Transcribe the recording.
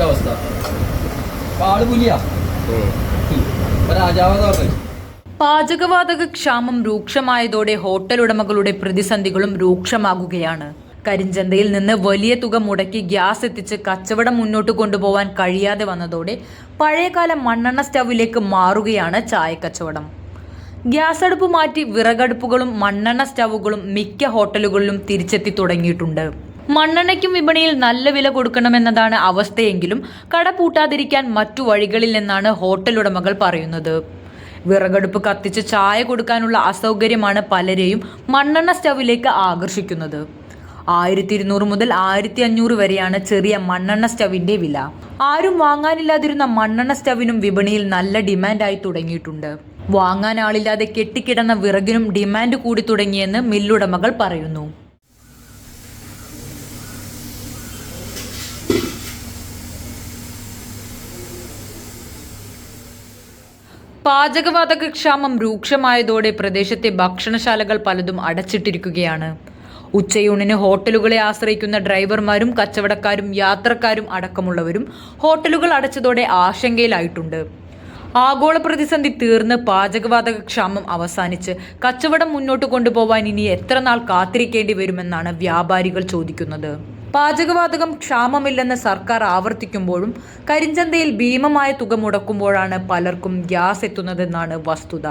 അവസ്ഥ ആള് പുലിയാ രാജാവെന്ന്. പാചകവാതക ക്ഷാമം രൂക്ഷമായതോടെ ഹോട്ടൽ ഉടമകളുടെ പ്രതിസന്ധികളും രൂക്ഷമാകുകയാണ്. കരിഞ്ചന്തയിൽ നിന്ന് വലിയ തുക മുടക്കി ഗ്യാസ് എത്തിച്ച് കച്ചവടം മുന്നോട്ട് കൊണ്ടുപോകാൻ കഴിയാതെ വന്നതോടെ പഴയകാല മണ്ണെണ്ണ സ്റ്റൗവിലേക്ക് മാറുകയാണ് ചായക്കച്ചവടം. ഗ്യാസ് അടുപ്പ് മാറ്റി വിറകടുപ്പുകളും മണ്ണെണ്ണ സ്റ്റൗവുകളും മിക്ക ഹോട്ടലുകളിലും തിരിച്ചെത്തി തുടങ്ങിയിട്ടുണ്ട്. മണ്ണെണ്ണയ്ക്കും വിപണിയിൽ നല്ല വില കൊടുക്കണമെന്നതാണ് അവസ്ഥയെങ്കിലും കട പൂട്ടാതിരിക്കാൻ മറ്റു വഴികളിൽ നിന്നാണ് ഹോട്ടൽ ഉടമകൾ പറയുന്നത്. വിറകടുപ്പ് കത്തിച്ച് ചായ കൊടുക്കാനുള്ള അസൗകര്യമാണ് പലരെയും മണ്ണെണ്ണ സ്റ്റൗവിലേക്ക് ആകർഷിക്കുന്നത്. 1200 മുതൽ 1500 വരെയാണ് ചെറിയ മണ്ണെണ്ണ സ്റ്റൗവിന്റെ വില. ആരും വാങ്ങാനില്ലാതിരുന്ന മണ്ണെണ്ണ സ്റ്റൗവിനും വിപണിയിൽ നല്ല ഡിമാൻഡായി തുടങ്ങിയിട്ടുണ്ട്. വാങ്ങാൻ ആളില്ലാതെ കെട്ടിക്കിടന്ന വിറകിനും ഡിമാൻഡ് കൂടി തുടങ്ങിയെന്ന് മില്ലുടമകൾ പറയുന്നു. പാചകവാതക ക്ഷാമം രൂക്ഷമായതോടെ പ്രദേശത്തെ ഭക്ഷണശാലകൾ പലതും അടച്ചിട്ടിരിക്കുകയാണ്. ഉച്ചയൂണിന് ഹോട്ടലുകളെ ആശ്രയിക്കുന്ന ഡ്രൈവർമാരും കച്ചവടക്കാരും യാത്രക്കാരും അടക്കമുള്ളവരും ഹോട്ടലുകൾ അടച്ചതോടെ ആശങ്കയിലായിട്ടുണ്ട്. ആഗോള പ്രതിസന്ധി തീർന്ന് പാചകവാതക ക്ഷാമം അവസാനിച്ച് കച്ചവടം മുന്നോട്ട് കൊണ്ടുപോവാൻ ഇനി എത്ര നാൾ കാത്തിരിക്കേണ്ടി വരുമെന്നാണ് വ്യാപാരികൾ ചോദിക്കുന്നത്. പാചകവാതകം ക്ഷാമമില്ലെന്ന് സർക്കാർ ആവർത്തിക്കുമ്പോഴും കരിഞ്ചന്തയിൽ ഭീമമായ തുക മുടക്കുമ്പോഴാണ് പലർക്കും ഗ്യാസ് എത്തുന്നതെന്നാണ് വസ്തുത.